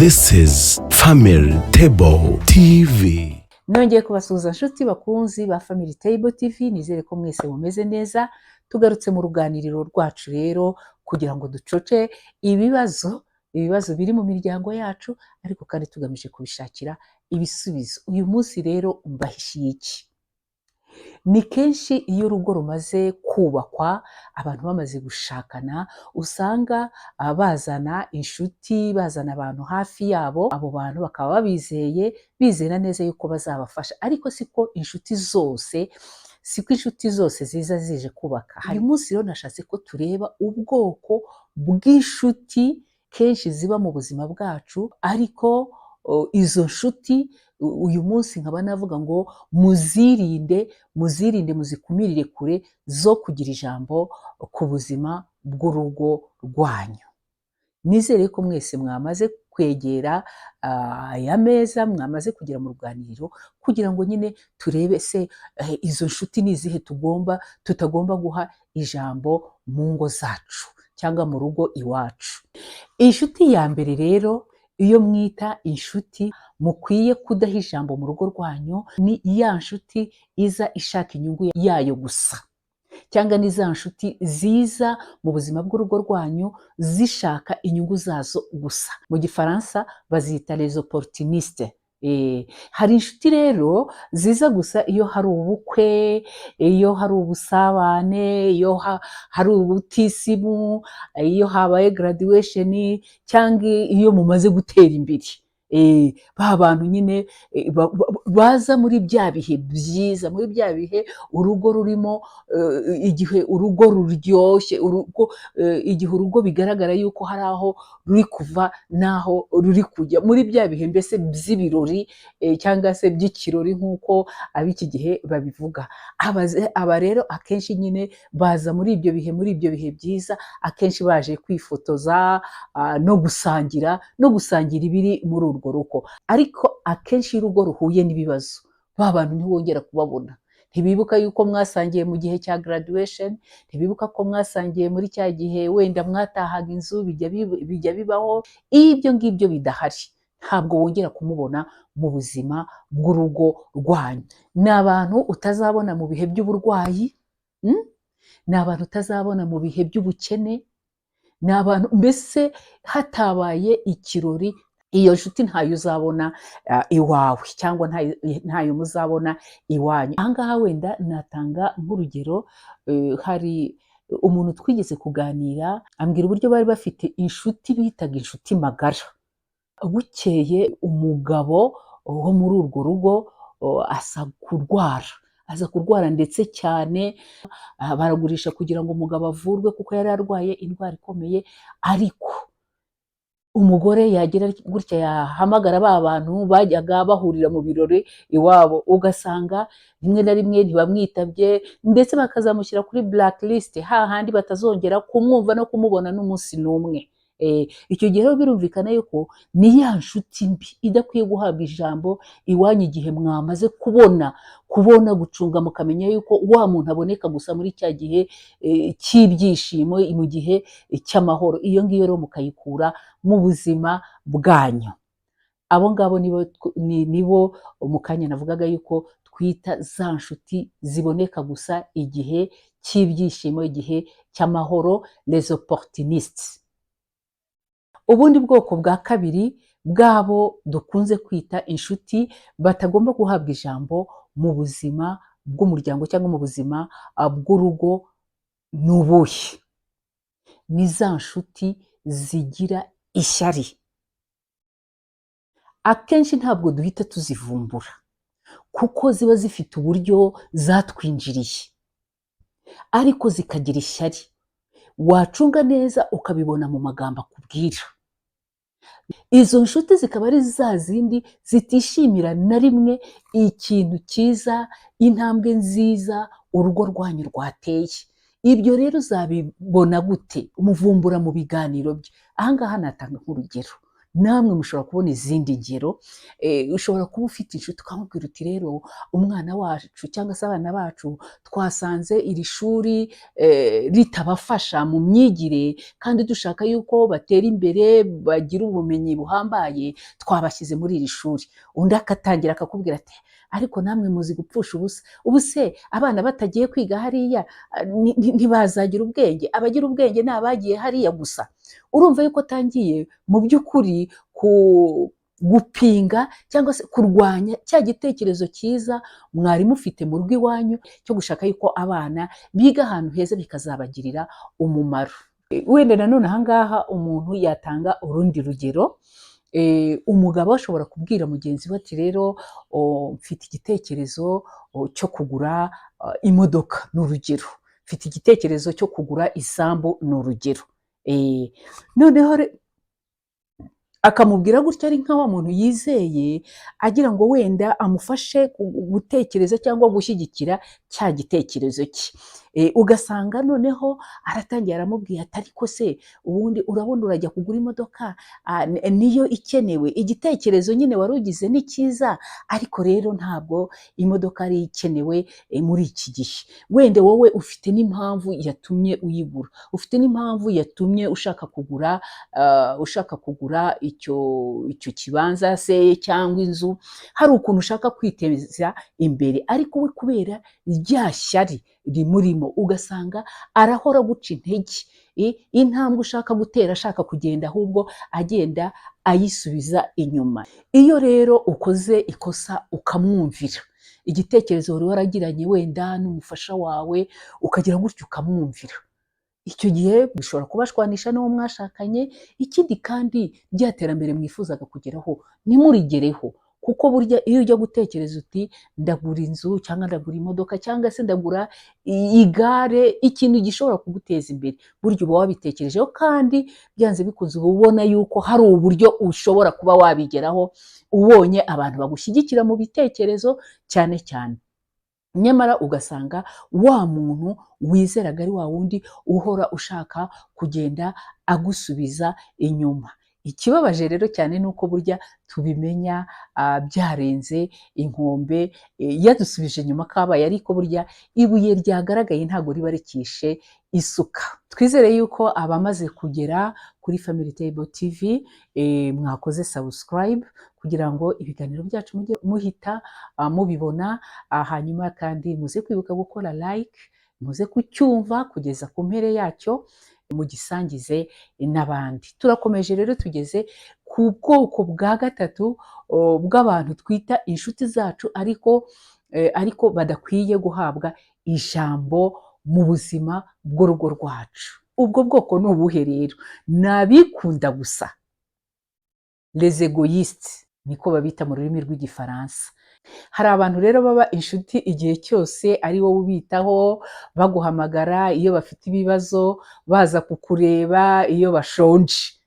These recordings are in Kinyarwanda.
This is Family Table TV. Nongeye kubasuhuza nshuti bakunzi ba Family Table TV, nizere ko mwese mumeze neza. Tugarutse mu ruganiriro rwacu rero kugira ngo ducoce ibibazo biri mu miryango yacu, ariko kandi tugamije kubishakira ibisubizo. Uyu munsi rero mbahishiye iki? Ni kenshi iyo urugo rumaze kubakwa, abantu bamaze gushakana, usanga bazana inshuti, bazana abantu hafi yabo. Abo bantu bakaba bizera neza yuko bazabafasha, ariko siko inshuti zose ziza zije kubaka. Uyu munsi rero nashatse ko tureba ubwoko bw'inshuti kenshi ziba mu buzima bwacu, ariko izo nshuti uyu munsi nkaba navuga ngo muzirinde, muzikumirire kure zo kugira ijambo ku buzima bw'urugo rwanyu. Nizere ko mwese mwamaze kwegera aya meza, mwamaze kugera mu ruganiriro kugira ngo nyine turebe se izo nshuti ni izihe tutagomba guha ijambo mu ngo zacu cyangwa mu rugo iwacu. Inshuti ya mbere rero, iyo mwita inshuti mukwiye kudaha ijambo mu rugo rwanyu, ni ya nshuti iza ishaka inyungu yayo gusa, cyangwa ni za nshuti ziza mu buzima bw'urugo rwanyu zishaka inyungu zazo gusa. Mu gifaransa bazita les opportunistes. Hari inshuti rero ziza gusa iyo hari ubukwe, iyo hari ubusabane, iyo hari ubutisimu, iyo habaye graduation, cyangwa iyo mumaze gutera imbere. Ba bantu nyine baza muri bya bihe byiza, muri bya bihe urugo rurimo, igihe urugo ruryoshye, igihe urugo bigaragara yuko hari aho ruri kuva n'aho ruri kujya, muri bya bihe mbese by'ibirori cyangwa se by'ikirori nk'uko ab'iki gihe babivuga. Aba rero akenshi nyine baza muri ibyo bihe byiza, akenshi baje kwifotoza no gusangira ibiri muri urwo rugo. Ariko akenshi iyo urugo ruhuye n'ibibazo, ba bantu ntiwongera kubabona. Ntibibuka yuko mwasangiye mu gihe cya graduation, ntibibuka ko mwasangiye muri cya gihe wenda mwatahaga inzu, bijya bibaho. Iyo ibyo ngibyo bidahari, ntabwo wongera kumubona mu buzima bw'urugo rwanyu. Ni abantu utazabona mu bihe by'uburwayi, ni abantu utazabona mu bihe by'ubukene, ni abantu mbese hatabaye ikirori, iyo nshuti ntayo uzabona iwawe, cyangwa ntayo muzabona iwanyu. Ahangaha wenda natanga nk'urugero. Hari umuntu twigeze kuganira, ambwira uburyo bari bafite inshuti bitaga inshuti magara. Bukeye umugabo wo muri urwo rugo aza kurwara ndetse cyane, baragurisha kugira ngo umugabo avurwe kuko yari arwaye indwara ikomeye. Ariko umugore yagira gutya yahamagara ba bantu bajyaga bahurira mu birori iwabo, ugasanga rimwe na rimwe ntibamwitabye, ndetse bakazamushyira kuri blacklist, hahandi batazongera kumwumva no kumubona n'umunsi n'umwe. Icyo gihe rero birumvikana yuko ni ya nshuti mbi idakwiye guhabwa ijambo iwanyu, igihe mwamaze kubona gucunga, mukamenya yuko wa muntu aboneka gusa muri cya gihe cy'ibyishimo, mu gihe cy'amahoro. Iyo ngiyo rero mukayikura mu buzima bwanyu. Abo ngabo nibo mu kanya navugaga yuko twita za nshuti ziboneka gusa igihe cy'ibyishimo, igihe cy'amahoro, les opportunistes. Ubundi bwoko bwa kabiri bwabo dukunze kwita inshuti batagomba guhabwa ijambo mu buzima bw'umuryango cyangwa mu buzima bw'urugo, ni ubuhe? Ni za nshuti zigira ishyari. Akenshi ntabwo duhita tuzivumbura kuko ziba zifite uburyo zatwinjiriye, ariko zikagira ishyari. Wacunga neza ukabibona mu magambo akubwira. Izo nshuti zikaba ari za zindi zitishimira na rimwe ikintu cyiza, intambwe nziza urugo rwanyu rwateye. Ibyo rero uzabibona gute? Umuvumbura mu biganiro bye. Ahangaha natanga nk'urugero. namwe mushobora kubona izindi ngero. Ushobora kuba ufite inshuti ukamubwira uti rero umwana wacu cyangwa se abana bacu twasanze iri shuri ritabafasha mu myigire kandi dushaka yuko batera imbere bagira ubumenyi buhambaye, twabashyize muri iri shuri. Undi akatangira akakubwira ati ariko namwe muzi gupfusha ubusa, ubu se abana batagiye kwiga hariya ntibazagira ubwenge? Abagira ubwenge ni abagiye hariya gusa. Urumva yuko atangiye mu by'ukuri gupinga cyangwa se kurwanya cya gitekerezo cyiza mwari mufite mu rugo iwanyu cyo gushaka yuko abana biga ahantu heza bikazabagirira umumaro. Wenda nanone aha ngaha umuntu yatanga urundi rugero. Umugabo ashobora kubwira mugenzi we ati rero mfite igitekerezo cyo kugura imodoka, ni urugero. Mfite igitekerezo cyo kugura isambu, ni urugero. Noneho akamubwira gutya ari nka wa muntu yizeye, agira ngo wenda amufashe gutekereza cyangwa gushyigikira cya gitekerezo cye. Ugasanga noneho aratangira aramubwira ati ariko se ubundi urabona urajya kugura imodoka niyo ikenewe, igitekerezo nyine wari ugize ni cyiza, ariko rero ntabwo imodoka ari ikenewe muri iki gihe. Wenda wowe ufite n'impamvu yatumye uyigura, ufite n'impamvu yatumye ushaka kugura icyo kibanza se cyangwa inzu, hari ukuntu ushaka kwiteza imbere, ariko we kubera rya shyari rimurimo ugasanga arahora guca intege. Intambwe ushaka gutera ashaka kugenda ahubwo agenda ayisubiza inyuma. Iyo rero ukoze ikosa ukamwumvira, igitekerezo wari waragiranye wenda n'umufasha wawe ukagira gutyo ukamwumvira, icyo gihe bishobora kubashwanisha n'uwo mwashakanye. Ikindi kandi rya terambere mwifuzaga kugeraho ntimurigereho, kuko burya iyo ujya gutekereza uti ndagura inzu cyangwa ndagura imodoka cyangwa se ndagura igare, ikintu gishobora kuguteza imbere, burya uba wabitekerejeho kandi byanze bikunze uba ubona yuko hari uburyo ushobora kuba wabigeraho ubonye abantu bagushyigikira mu bitekerezo cyane cyane. Nyamara ugasanga wa muntu wizeraga ari wa wundi uhora ushaka kugenda agusubiza inyuma. Ikibabaje rero cyane ni uko burya tubimenya byarenze inkombe, yadusubije inyuma kabaye, ariko burya ibuye ryagaragaye ntabwo riba rikishe isuka. Twizere yuko abamaze kugera kuri Family Table TV mwakoze subscribe kugira ngo ibiganiro byacu mujye muhita mubibona, hanyuma kandi muze kwibuka gukora like, muze kucyumva kugeza ku mpere yacyo, mugisangize n'abandi. Turakomeje rero tugeze ku bwoko bwa gatatu bw'abantu twita inshuti zacu ariko badakwiye guhabwa ijambo mu buzima bw'urugo rwacu. Ubwo bwoko ni ubuhe rero? Ni abikunda gusa, les égoïstes niko babita mu rurimi rw'igifaransa. Hari abantu rero baba inshuti igihe cyose ari wowe ubitaho, baguhamagara iyo bafite ibibazo, baza kukureba iyo bashonje.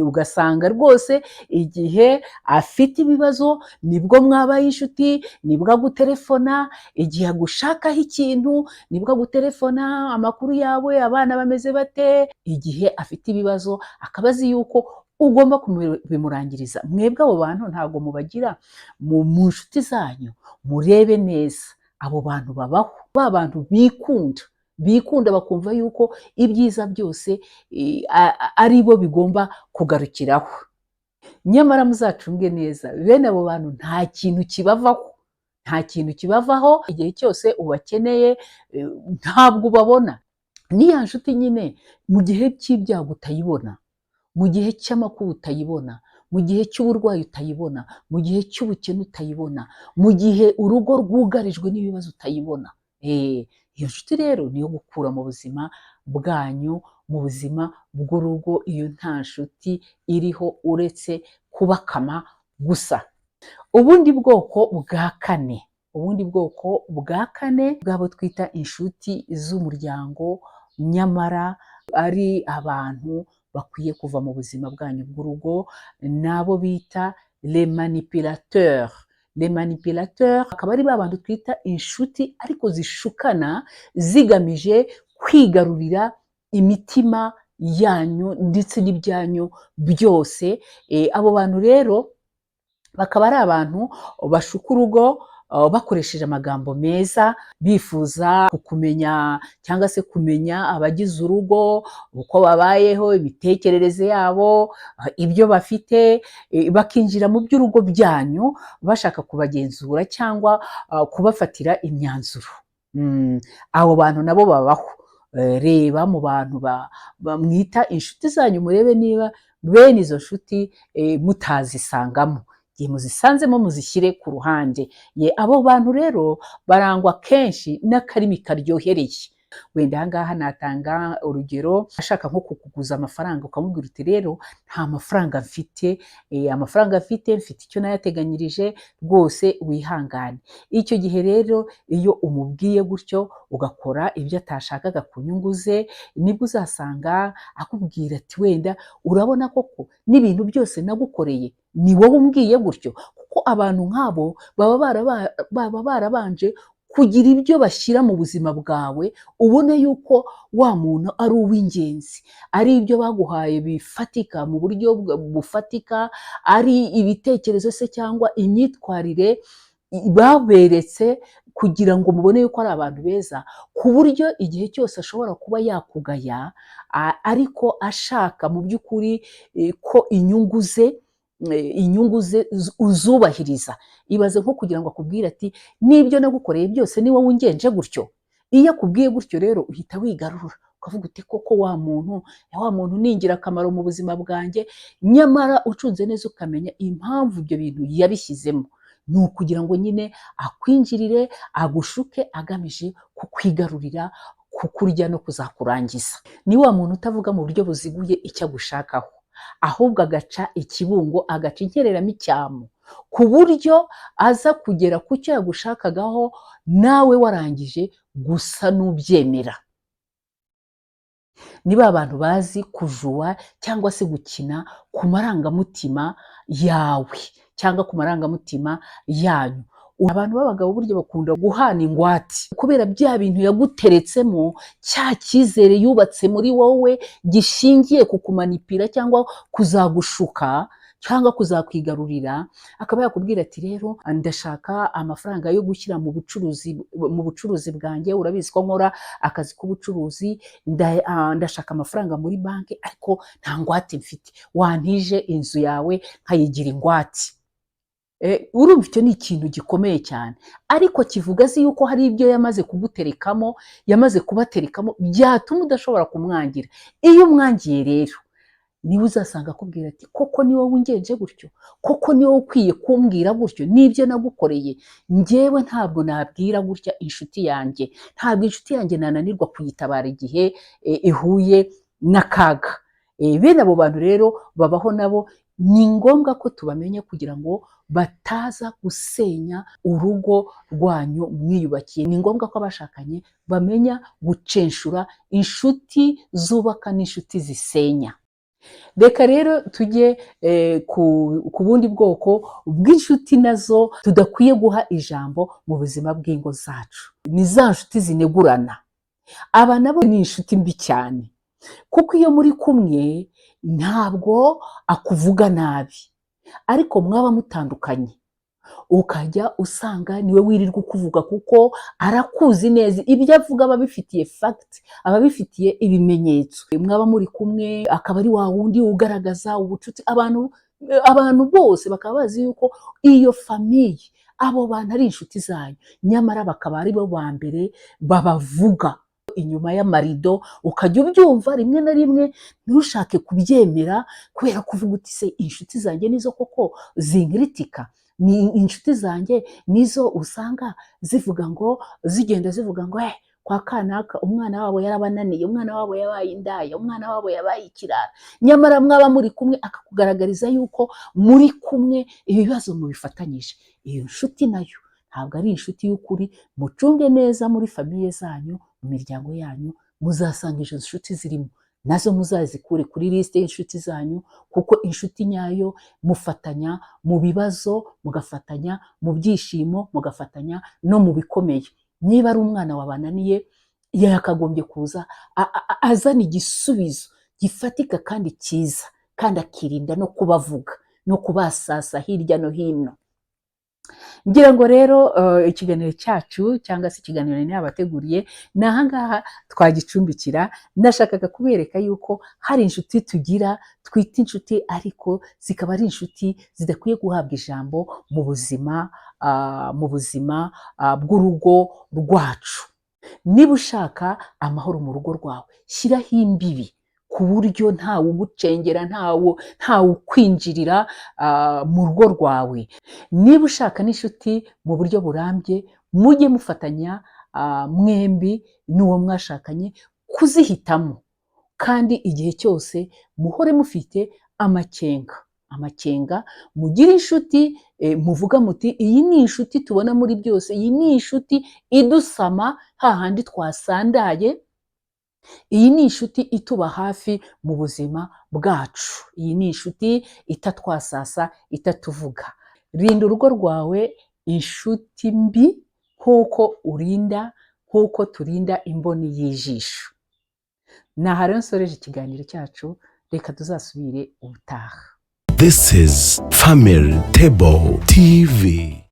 Ugasanga rwose igihe afite ibibazo nibwo mwabaye inshuti, nibwo agutelefona, igihe agushakaho ikintu nibwo agutelefona, amakuru yawe, abana bameze bate. Igihe afite ibibazo akaba azi yuko ugomba kubimurangiriza. Mwebwe abo bantu ntabwo mubagira mu nshuti zanyu, murebe neza abo bantu babaho. Ba bantu bikunda bakumva yuko ibyiza byose ari bo bigomba kugarukiraho. Nyamara muzacunge neza, bene abo bantu nta kintu kibavaho, igihe cyose ubakeneye ntabwo ubabona. Ni ya nshuti nyine mu gihe cy'ibyago utayibona, mu gihe cy'amakuba utayibona, mu gihe cy'uburwayi utayibona, mu gihe cy'ubukene utayibona, mu gihe urugo rwugarijwe n'ibibazo utayibona. Iyo nshuti rero niyo gukura mu buzima bwanyu, mu buzima bw'urugo, iyo nta nshuti iriho uretse kubakama gusa. Ubundi bwoko bwa kane bw'abo twita inshuti z'umuryango, nyamara ari abantu bakwiye kuva mu buzima bwanyu bw'urugo, nabo bita les manipulateurs. Les manipulateurs akaba ari ba bantu twita inshuti ariko zishukana zigamije kwigarurira imitima yanyu ndetse n'ibyanyu byose. Abo bantu rero bakaba ari abantu bashuka urugo bakoresheje amagambo meza, bifuza kukumenya cyangwa se kumenya abagize urugo, uko babayeho, imitekerereze yabo, ibyo bafite, bakinjira mu by'urugo byanyu bashaka kubagenzura cyangwa kubafatira imyanzuro. Abo bantu nabo babaho. Reba mu bantu bamwita inshuti zanyu, murebe niba bene izo nshuti mutazisangamo. Igihe muzisanzemo muzishyire ku ruhande. Abo bantu rero barangwa kenshi n'akarimi karyohereye. Wenda aha ngaha natanga urugero, ashaka nko kukuguza amafaranga ukamubwira uti rero nta mafaranga mfite, amafaranga mfite icyo nayateganyirije, rwose wihangane. Icyo gihe rero iyo umubwiye gutyo ugakora ibyo atashakaga ku nyungu ze, nibwo uzasanga akubwira ati wenda urabona koko n'ibintu byose nagukoreye ni wowe umbwiye gutyo. Kuko abantu nk'abo baba barabanje kugira ibyo bashyira mu buzima bwawe, ubone yuko wa muntu ari uw'ingenzi, ari ibyo baguhaye bifatika mu buryo bufatika, ari ibitekerezo se cyangwa imyitwarire baberetse kugira ngo mubone yuko ari abantu beza, ku buryo igihe cyose ashobora kuba yakugaya ariko ashaka mu by'ukuri ko inyungu ze uzubahiriza. Ibaze nko kugira ngo akubwire ati n'ibyo nagukoreye byose ni wowe ungenje gutyo. Iyo akubwiye gutyo rero uhita wigarurura ukavuga uti koko wa muntu ni ingirakamaro mu buzima bwanjye, nyamara ucunze neza ukamenya impamvu ibyo bintu yabishyizemo, ni ukugira ngo nyine akwinjirire, agushuke agamije kukwigarurira, kukurya no kuzakurangiza. Ni wa muntu utavuga mu buryo buziguye icyo agushakaho, ahubwo agaca ikibungo, agaca inkereramo icyamo, ku buryo aza kugera ku cyo yagushakagaho nawe warangije gusa n'ubyemera. Ni ba bantu bazi kujuwa cyangwa se gukina ku marangamutima yawe cyangwa ku marangamutima yanyu. Abantu b'abagabo burya bakunda guhana ingwate kubera bya bintu yaguteretsemo, cya cyizere yubatse muri wowe gishingiye ku kumanipira cyangwa kuzagushuka cyangwa kuzakwigarurira. Akaba yakubwira ati rero ndashaka amafaranga yo gushyira mu bucuruzi bwanjye, urabizi ko nkora akazi k'ubucuruzi, ndashaka amafaranga muri banki ariko nta ngwate mfite, wantije inzu yawe nkayigira ingwate. Urumva icyo ni ikintu gikomeye cyane, ariko kivuga azi yuko hari ibyo yamaze kuguterekamo, yamaze kubaterekamo byatuma udashobora kumwangira. Iyo umwangiye rero niwe uzasanga akubwira ati koko ni wowe ungenje gutyo, koko ni wowe ukwiye kumbwira gutyo, n'ibyo nagukoreye njyewe ntabwo nabwira gutya inshuti yanjye, ntabwo inshuti yanjye nananirwa kuyitabara igihe ihuye n'akaga. Bene abo bantu rero babaho nabo, ni ngombwa ko tubamenya kugira ngo bataza gusenya urugo rwanyu mwiyubakiye. Ni ngombwa ko abashakanye bamenya gucenshura inshuti zubaka n'inshuti zisenya. Reka rero tujye ku bundi bwoko bw'inshuti nazo tudakwiye guha ijambo mu buzima bw'ingo zacu. Ni za nshuti zinegurana. Aba nabo ni inshuti mbi cyane, kuko iyo muri kumwe ntabwo akuvuga nabi, ariko mwaba mutandukanye ukajya usanga niwe wirirwa ukuvuga kuko arakuzi neza, ibyo avuga aba abifitiye fact, aba abifitiye ibimenyetso. Mwaba muri kumwe akaba ari wa wundi ugaragaza ubucuti, abantu bose bakaba bazi yuko iyo famiye, abo bantu ari inshuti zanyu, nyamara bakaba ari bo ba mbere babavuga inyuma y'amarido, ukajya ubyumva rimwe na rimwe ntushake kubyemera kubera kuvuga uti se inshuti zanjye nizo koko zinkritika, ni inshuti zanjye nizo usanga zigenda zivuga ngo kwa kanaka umwana wabo yarabananiye, umwana wabo yabaye indaya, umwana wabo yabaye ikirara, nyamara mwaba muri kumwe akakugaragariza yuko muri kumwe ibibazo mubifatanyije. Iyo nshuti nayo ntabwo ari inshuti y'ukuri. Mucunge neza muri famiye zanyu, mu miryango yanyu, muzasanga izo nshuti zirimo, nazo muzazikure kuri liste y'inshuti zanyu, kuko inshuti nyayo mufatanya mu bibazo, mugafatanya mu byishimo, mugafatanya no mu bikomeye. Niba ari umwana wabananiye, yakagombye kuza azana igisubizo gifatika kandi cyiza, kandi akirinda no kubavuga no kubasasa hirya no hino. Ngira ngo rero ikiganiro cyacu cyangwa se ikiganiro nari nabateguriye ni aha ngaha twagicumbikira. Nashakaga kubereka yuko hari inshuti tugira twita inshuti, ariko zikaba ari inshuti zidakwiye guhabwa ijambo mu buzima bw'urugo rwacu. Niba ushaka amahoro mu rugo rwawe, shyiraho imbibi ku buryo ntawe ugucengera, ntawe ukwinjirira mu rugo rwawe. Niba ushaka n'inshuti mu buryo burambye, mujye mufatanya mwembi n'uwo mwashakanye kuzihitamo, kandi igihe cyose muhore mufite amakenga. Mugire inshuti muvuga muti iyi ni inshuti tubona muri byose, iyi ni inshuti idusama hahandi twasandaye, iyi ni inshuti ituba hafi mu buzima bwacu, iyi ni inshuti itatwasasa, itatuvuga. Rinda urugo rwawe inshuti mbi nk'uko turinda imboni y'ijisho. Naha rero nsoreje ikiganiro cyacu, reka tuzasubire ubutaha. This is Family Table TV.